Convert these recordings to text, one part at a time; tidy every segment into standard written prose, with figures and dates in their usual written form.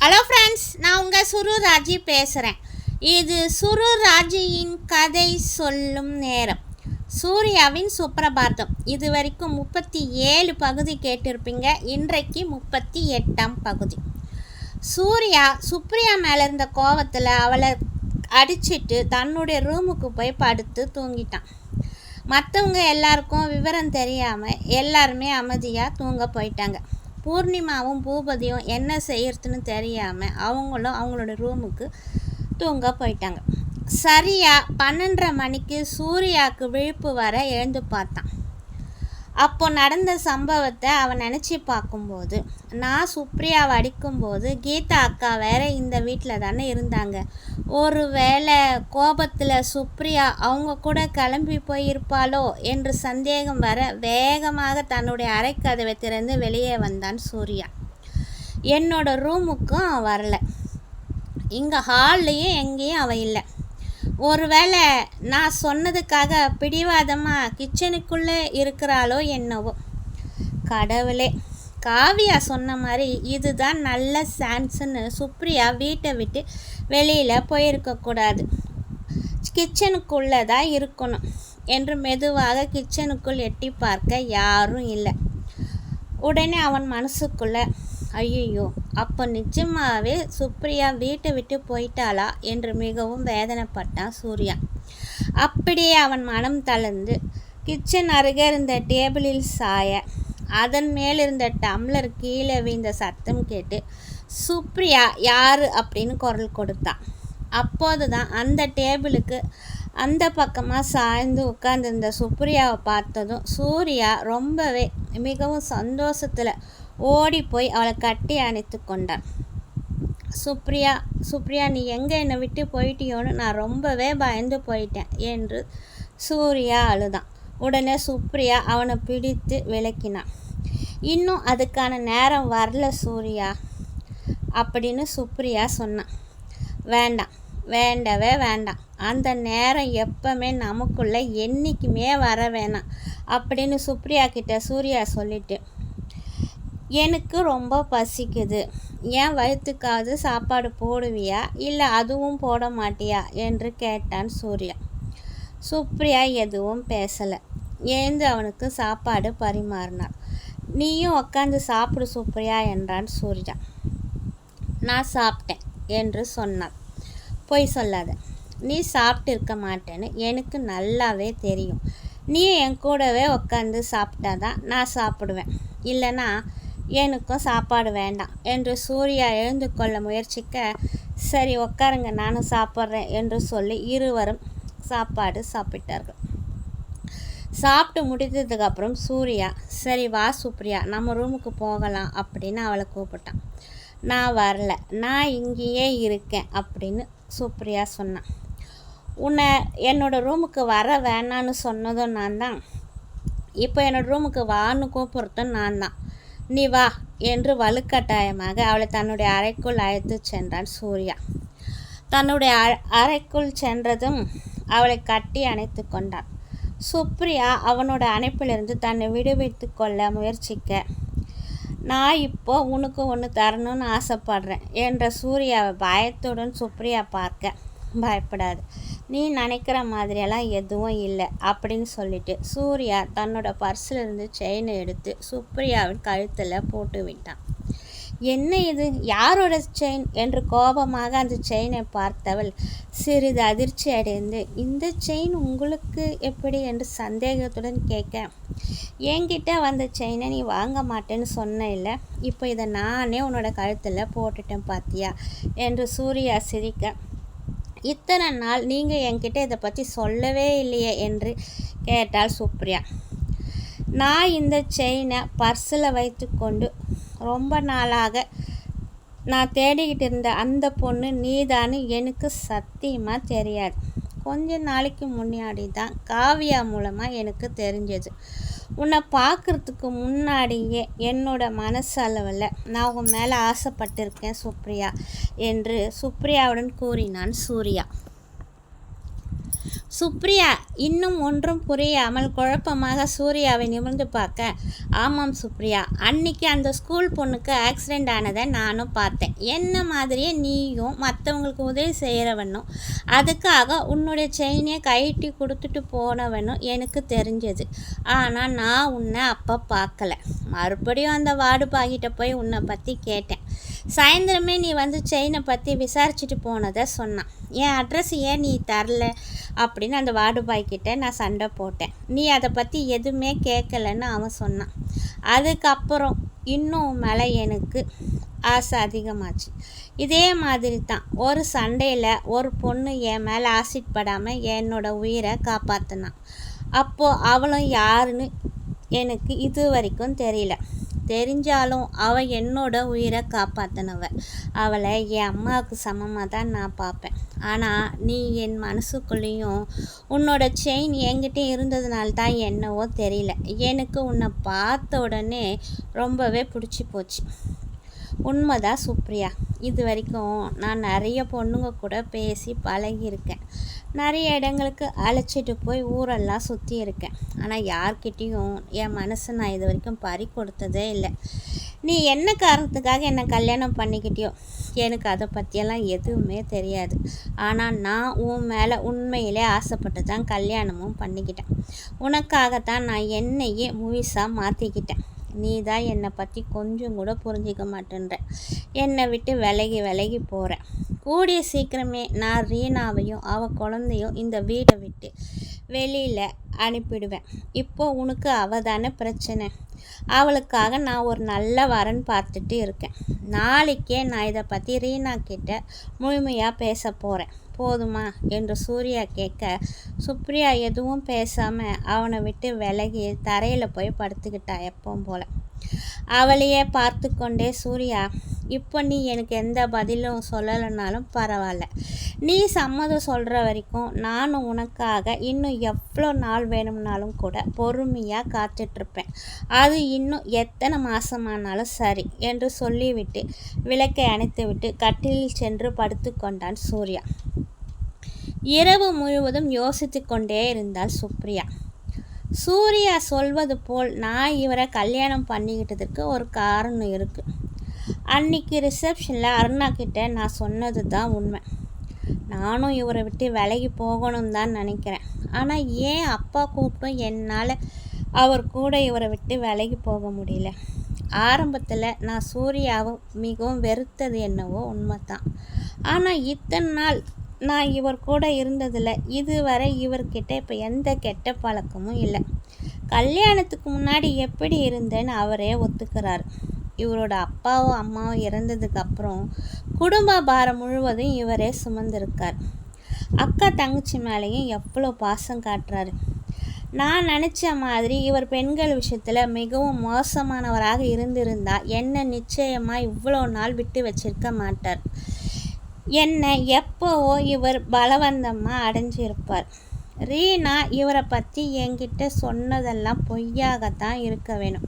Hello friends, நான் உங்கள் சுருராஜி பேசுகிறேன். இது சுருராஜியின் கதை சொல்லும் நேரம். சூர்யாவின் சுப்ரபாதம். இது வரைக்கும் 37 பகுதி கேட்டிருப்பீங்க. இன்றைக்கு 38ஆம் பகுதி. சூர்யா சுப்ரியா மேலே இருந்த கோவத்தில் அவளை அடிச்சிட்டு தன்னுடைய ரூமுக்கு போய் படுத்து தூங்கிட்டான். மற்றவங்க எல்லாருக்கும் விவரம் தெரியாமல் எல்லாருமே அமைதியாக தூங்க போயிட்டாங்க. பூர்ணிமாவும் பூபதியும் என்ன செய்யறதுன்னு தெரியாமல் அவங்களும் அவங்களோட ரூமுக்கு தூங்க போயிட்டாங்க. சரியாக 12:30 மணிக்கு சூர்யாவுக்கு விழிப்பு வர எழுந்து பார்த்தான். அப்போ நடந்த சம்பவத்தை அவன் நினச்சி பார்க்கும்போது, நான் சுப்ரியாவை அடிக்கும்போது கீதா அக்கா வேற இந்த வீட்டில் தானே இருந்தாங்க. ஒரு வேளை கோபத்தில் சுப்ரியா அவங்க கூட கிளம்பி போயிருப்பாளோ என்று சந்தேகம் வர வேகமாக தன்னுடைய அறைக்கதவை திறந்து வெளியே வந்தான் சூர்யா. என்னோட ரூமுக்கும் அவன் வரல, இங்கே ஹால்லையும் எங்கேயும் அவள் இல்லை. ஒருவேளை நான் சொன்னதுக்காக பிடிவாதமாக கிச்சனுக்குள்ளே இருக்கிறாளோ என்னவோ. கடவுளே, காவியா சொன்ன மாதிரி இதுதான் நல்ல சான்ஸ்ன்னு சுப்ரியா வீட்டை விட்டு வெளியில் போயிருக்கக்கூடாது, கிச்சனுக்குள்ளே தான் இருக்கணும் என்று மெதுவாக கிச்சனுக்குள் எட்டி பார்க்க யாரும் இல்லை. உடனே அவன் மனசுக்குள்ளே, ஐயோ, அப்போ நிஜமாகவே சுப்ரியா வீட்டை விட்டு போயிட்டாளா என்று மிகவும் வேதனைப்பட்டான் சூர்யா. அப்படியே அவன் மனம் தளர்ந்து கிச்சன் அருகே இருந்த டேபிளில் சாய அதன் மேலிருந்த டம்ளர் கீழே வீழ்ந்த சத்தம் கேட்டு சுப்ரியா யாரு அப்படின்னு குரல் கொடுத்தான். அப்போது தான் அந்த டேபிளுக்கு அந்த பக்கமாக சாய்ந்து உட்கார்ந்திருந்த சுப்ரியாவை பார்த்ததும் சூர்யா ரொம்பவே மிகவும் சந்தோஷத்தில் ஓடி போய் அவளை கட்டி அணைத்து கொண்டான். சுப்ரியா நீ எங்கே என்னை விட்டு போயிட்டியோன்னு நான் ரொம்பவே பயந்து போயிட்டேன் என்று சூர்யா அழுதான். உடனே சுப்ரியா அவனை பிடித்து விளக்கினான். இன்னும் அதுக்கான நேரம் வரல சூர்யா அப்படின்னு சுப்ரியா சொன்னான். வேண்டவே வேண்டாம், அந்த நேரம் எப்பவுமே நமக்குள்ளே என்றைக்குமே வர வேணாம் அப்படின்னு சுப்ரியா கிட்ட சூர்யா சொல்லிட்டு, எனக்கு ரொம்ப பசிக்குது, ஏன் வயிற்றுக்காவது சாப்பாடு போடுவியா இல்லை அதுவும் போட மாட்டியா என்று கேட்டான் சூர்யா. சுப்ரியா எதுவும் பேசலை. எழுந்து அவனுக்கு சாப்பாடு பரிமாறினார். நீயும் உக்காந்து சாப்பிடு சுப்ரியா என்றான் சூர்யா. நான் சாப்பிட்டேன் என்று சொன்னான். பொய் சொல்லாத, நீ சாப்பிட்டு இருக்க மாட்டேன்னு எனக்கு நல்லாவே தெரியும். நீ என் கூடவே உட்காந்து சாப்பிட்டாதான் நான் சாப்பிடுவேன், இல்லைன்னா எனக்கும் சாப்பாடு வேண்டாம் என்று சூர்யா எழுந்து கொள்ள முயற்சிக்க, சரி உட்காருங்க நானும் சாப்பிட்றேன் என்று சொல்லி இருவரும் சாப்பாடு சாப்பிட்டார்கள். சாப்பிட்டு முடித்ததுக்கப்புறம் சூர்யா, சரி வா சுப்ரியா நம்ம ரூமுக்கு போகலாம் அப்படின்னு அவளை கூப்பிட்டான். நான் வரல, நான் இங்கேயே இருக்கேன் அப்படின்னு சுப்ரியா சொன்னான். உன்னை என்னோடய ரூமுக்கு வர வேணான்னு சொன்னதும் நான் தான், இப்போ என்னோடய ரூமுக்கு வான்னு கூப்பிட்றதும் நான் தான். நீ வா என்று வலுக்கட்டாயமாக அவளை தன்னுடைய அறைக்குள் அழைத்து சென்றான் சூர்யா. தன்னுடைய அறைக்குள் சென்றதும் அவளை கட்டி அணைத்து கொண்டான். சுப்ரியா அவனோட அணைப்பிலிருந்து தன்னை விடுவித்து கொள்ள முயற்சிக்க, நான் இப்போ உனக்கு ஒன்று தரணும்னு ஆசைப்படுறேன் என்ற சூர்யாவை பயத்துடன் சுப்ரியா பார்க்க, பயப்படாது, நீ நினைக்கிற மாதிரியெல்லாம் எதுவும் இல்லை அப்படின்னு சொல்லிட்டு சூர்யா தன்னோட பர்ஸிலிருந்து செயினை எடுத்து சுப்ரியாவின் கழுத்தில் போட்டு விட்டான். என்ன இது, யாரோட செயின் என்று கோபமாக அந்த செயினை பார்த்தவள் சிறிது அதிர்ச்சி அடைந்து, இந்த செயின் உங்களுக்கு எப்படி என்று சந்தேகத்துடன் கேட்க, என்கிட்ட வந்த செயினை நீ வாங்க மாட்டேன்னு சொன்ன இல்லை, இப்போ இதை நானே உன்னோட கழுத்தில் போட்டுட்டேன் பாத்தியா என்று சூர்யா சிரிக்க, இத்தனை நாள் நீங்கள் என்கிட்ட இதை பற்றி சொல்லவே இல்லையே என்று கேட்டாள் சுப்ரியா. நான் இந்த செயினை பர்ஸில் வைத்து கொண்டு ரொம்ப நாளாக நான் தேடிக்கிட்டு இருந்த அந்த பொண்ணு நீதான்னு எனக்கு சத்தியமாக தெரியாது. கொஞ்ச நாளைக்கு முன்னாடி தான் காவியா மூலமாக எனக்கு தெரிஞ்சது. உன்னை பார்க்குறதுக்கு முன்னாடியே என்னோட மனசளவில் நான் உன் மேலே ஆசைப்பட்டிருக்கேன் சுப்ரியா என்று சுப்ரியாவுடன் கூறினான் சூர்யா. சுப்ரியா இன்னும் ஒன்றும் புரியாமல் குழப்பமாக சூர்யாவை நிமிர்ந்து பார்க்க, ஆமாம் சுப்ரியா, அன்னைக்கு அந்த ஸ்கூல் பொண்ணுக்கு ஆக்சிடெண்ட் ஆனதை நானும் பார்த்தேன். என்ன மாதிரியே நீயும் மற்றவங்களுக்கு உதவி செய்கிறவனும் அதுக்காக உன்னுடைய செயினை கழட்டி கொடுத்துட்டு போனவனும் எனக்கு தெரிஞ்சது. ஆனால் நான் உன்னை அப்போ பார்க்கல. மறுபடியும் அந்த வார்டு பாகிட்ட போய் உன்னை பற்றி கேட்டேன். சாயந்தரமே நீ வந்து செயினை பற்றி விசாரிச்சுட்டு போனதை சொன்னான். என் அட்ரஸ் ஏன் நீ தரல அப்படின்னு அந்த வார்டு பாய்கிட்ட நான் சண்டை போட்டேன். நீ அதை பற்றி எதுவுமே கேட்கலன்னு அவன் சொன்னான். அதுக்கப்புறம் இன்னும் மேலே எனக்கு ஆசை அதிகமாச்சு. இதே மாதிரி தான் ஒரு சண்டையில் ஒரு பொண்ணு என் மேலே ஆசிட் படாமல் என்னோட உயிரை காப்பாற்றினான். அப்போது அவளும் யாருன்னு எனக்கு இது வரைக்கும் தெரியல. தெரிஞ்சாலும் அவள் என்னோட உயிரை காப்பாற்றினவ. அவளை என் அம்மாவுக்கு சமமாக தான் நான் பார்ப்பேன். ஆனால் நீ என் மனசுக்குள்ளேயும் உன்னோட செயின் என்கிட்ட இருந்ததுனால தான் என்னவோ தெரியல, எனக்கு உன்னை பார்த்த உடனே ரொம்பவே பிடிச்சி போச்சு. உண்மைதான் சுப்ரியா, இது வரைக்கும் நான் நிறைய பொண்ணுங்க கூட பேசி பழகியிருக்கேன். நிறைய இடங்களுக்கு அழைச்சிட்டு போய் ஊரெல்லாம் சுற்றி இருக்கேன். ஆனால் யார்கிட்டேயும் என் மனசை நான் இது வரைக்கும் பறி கொடுத்ததே இல்லை. நீ என்ன காரணத்துக்காக என்னை கல்யாணம் பண்ணிக்கிட்டியோ எனக்கு அதை பற்றியெல்லாம் எதுவுமே தெரியாது. ஆனால் நான் உன் மேலே உண்மையிலே ஆசைப்பட்டு தான் கல்யாணமும் பண்ணிக்கிட்டேன். உனக்காகத்தான் நான் என்னையே முழுசாக மாற்றிக்கிட்டேன். நீ தான் என்னை பற்றி கொஞ்சம் கூட புரிஞ்சிக்க மாட்டேன்ற. என்னை விட்டு விலகி விலகி போகிறேன். கூடிய சீக்கிரமே நான் ரீனாவையும் அவள் குழந்தையும் இந்த வீடை விட்டு வெளியில் அனுப்பிடுவேன். இப்போ உனக்கு அவள் தானே பிரச்சனை. அவளுக்காக நான் ஒரு நல்ல வரன் பார்த்துட்டு இருக்கேன். நாளைக்கே நான் இதை பற்றி ரீனா கிட்ட முழுமையாக பேச போகிறேன். போதுமா என்று சூர்யா கேட்க, சுப்ரியா எதுவும் பேசாமல் அவனை விட்டு விலகி தரையில் போய் படுத்துக்கிட்டா எப்பவும் போல். அவளையே பார்த்து கொண்டே, சூர்யா, இப்போ நீ எனக்கு எந்த பதிலும் சொல்லலைனாலும் பரவாயில்ல. நீ சம்மதம் சொல்கிற வரைக்கும் நானும் உனக்காக இன்னும் எவ்வளோ நாள் வேணும்னாலும் கூட பொறுமையாக காத்துட்ருப்பேன். அது இன்னும் எத்தனை மாதமானாலும் சரி என்று சொல்லிவிட்டு விளக்கை அணைத்துவிட்டு கட்டிலில் சென்று படுத்து கொண்டான் சூர்யா. இரவு முழுவதும் யோசித்து கொண்டே இருந்தாள் சுப்ரியா. சூர்யா சொல்வது போல் நான் இவரை கல்யாணம் பண்ணிக்கிட்டதுக்கு ஒரு காரணம் இருக்குது. அன்னைக்கு ரிசப்ஷனில் அருணா கிட்ட நான் சொன்னது தான் உண்மை. நானும் இவரை விட்டு விலகி போகணும் தான் நினைக்கிறேன். ஆனால் ஏன் அப்பா கூப்பிட்டும் என்னால் அவர் கூட இவரை விட்டு விலகி போக முடியல. ஆரம்பத்தில் நான் சூர்யாவை மிகவும் வெறுத்தது என்னவோ உண்மைதான். ஆனால் இத்தனை நாள் நான் இவர் கூட இருந்ததில் இதுவரை இவர்கிட்ட இப்போ எந்த கெட்ட பழக்கமும் இல்லை. கல்யாணத்துக்கு முன்னாடி எப்படி இருந்தேன்னு அவரே ஒத்துக்கிறார். இவரோட அப்பாவும் அம்மாவும் இறந்ததுக்கப்புறம் குடும்ப பாரம் முழுவதும் இவரே சுமந்திருக்கார். அக்கா தங்கச்சி மேலேயும் எவ்வளோ பாசம் காட்டுறாரு. நான் நினச்ச மாதிரி இவர் பெண்கள் விஷயத்தில் மிகவும் மோசமானவராக இருந்திருந்தால் என்னை நிச்சயமாக இவ்வளோ நாள் விட்டு வச்சிருக்க மாட்டார். என்னை எப்போவோ இவர் பலவந்தமாக அடைஞ்சிருப்பார். ரீனா இவரை பற்றி என்கிட்ட சொன்னதெல்லாம் பொய்யாகத்தான் இருக்க வேணும்.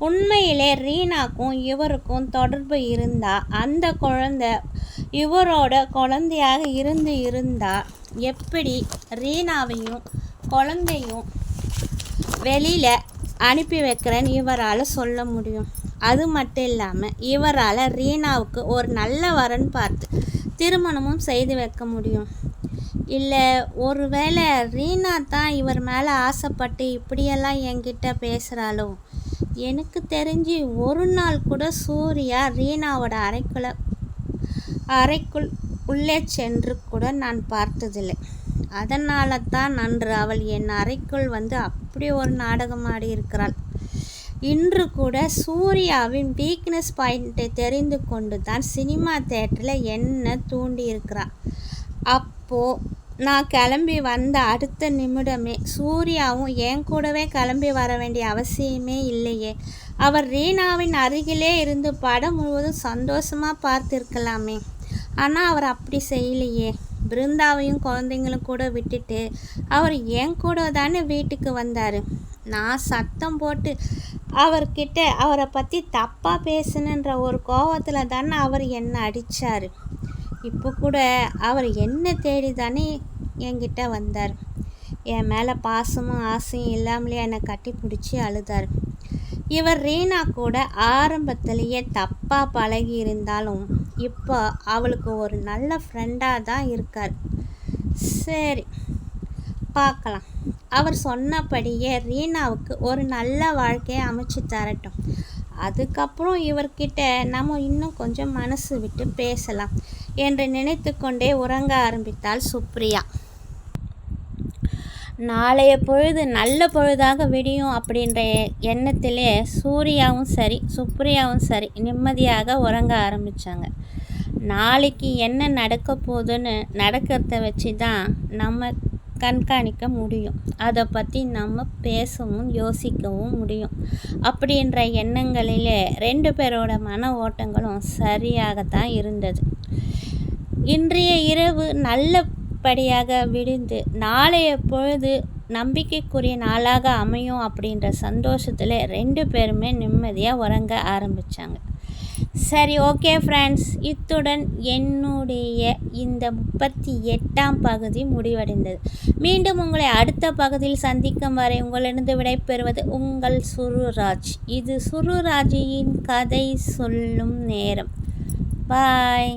உண்மையிலே ரீனாக்கும் இவருக்கும் தொடர்பு இருந்தால் அந்த குழந்தை இவரோட குழந்தையாக இருந்தால் எப்படி ரீனாவையும் குழந்தையும் வெளியில் அனுப்பி வைக்கிறேன்னு இவரால் சொல்ல முடியும்? அது மட்டும் இல்லாமல் இவரால் ரீனாவுக்கு ஒரு நல்ல வரன் பார்த்து திருமணமும் செய்து வைக்க முடியும். இல்லை ஒருவேளை ரீனா தான் இவர் மேலே ஆசைப்பட்டு இப்படியெல்லாம் என்கிட்ட பேசுகிறாளோ? எனக்கு தெரிஞ்சு ஒரு நாள் கூட சூர்யா ரீனாவோட அறைக்குள் உள்ளே சென்று கூட நான் பார்த்ததில்லை. அதனால தான் நன்று அவள் என் அறைக்குள் வந்து அப்படி ஒரு நாடகம் ஆடி இருக்கிறாள். இன்று கூட சூர்யாவின் வீக்னஸ் பாயிண்ட்டை தெரிந்து கொண்டு தான் சினிமா தேட்டரில் என்ன தூண்டி இருக்கிறாள். அப்போது நான் கிளம்பி வந்த அடுத்த நிமிடமே சூர்யாவும் என் கூடவே கிளம்பி வர வேண்டிய அவசியமே இல்லையே. அவர் ரீனாவின் அருகிலே இருந்து படம் முழுவதும் சந்தோஷமாக பார்த்துருக்கலாமே. ஆனால் அவர் அப்படி செய்யலையே. பிருந்தாவையும் குழந்தைங்களும் கூட விட்டுட்டு அவர் என் கூட தானே வீட்டுக்கு வந்தார். நான் சத்தம் போட்டு அவர்கிட்ட அவரை பற்றி தப்பாக பேசுனன்ற ஒரு கோவத்தில் தானே அவர் என்னை அடித்தார். இப்போ கூட அவர் என்ன தேடி தானே என்கிட்ட வந்தார். என் மேலே பாசமும் ஆசையும் இல்லாமலே என்னை கட்டி பிடிச்சி அழுதார். இவர் ரீனா கூட ஆரம்பத்திலேயே தப்பாக பழகி இருந்தாலும் இப்போ அவளுக்கு ஒரு நல்ல ஃப்ரெண்டாக தான் இருக்கார். சரி பார்க்கலாம். அவர் சொன்னபடியே ரீனாவுக்கு ஒரு நல்ல வாழ்க்கையை அமைச்சு தரட்டும். அதுக்கப்புறம் இவர்கிட்ட நம்ம இன்னும் கொஞ்சம் மனசு விட்டு பேசலாம் என்று நினைத்து கொண்டே உறங்க ஆரம்பித்தாள் சுப்ரியா. நாளைய பொழுது நல்ல பொழுதாக விடியும் அப்படின்ற எண்ணத்திலே சூர்யாவும் சரி சுப்ரியாவும் சரி நிம்மதியாக உறங்க ஆரம்பித்தாங்க. நாளைக்கு என்ன நடக்க போகுதுன்னு நடக்கிறத வச்சு தான் நம்ம கண்காணிக்க முடியும். அதை பற்றி நம்ம பேசவும் யோசிக்கவும் முடியும். அப்படின்ற எண்ணங்களிலே 2 பேரோட மன ஓட்டங்களும் சரியாகத்தான் இருந்தது. இன்றைய இரவு நல்லபடியாக விடிந்து நாளைய பொழுது நம்பிக்கைக்குரிய நாளாக அமையும் அப்படின்ற சந்தோஷத்தில் 2 பேருமே நிம்மதியாக உறங்க ஆரம்பித்தாங்க. சரி, ஓகே ஃப்ரெண்ட்ஸ், இத்துடன் என்னுடைய இந்த 38ஆம் பகுதி முடிவடைந்தது. மீண்டும் உங்களை அடுத்த பகுதியில் சந்திக்கும் வரை உங்களிடம் விடைபெறுவது உங்கள் சுருராஜ். இது சுருராஜியின் கதை சொல்லும் நேரம். பாய்.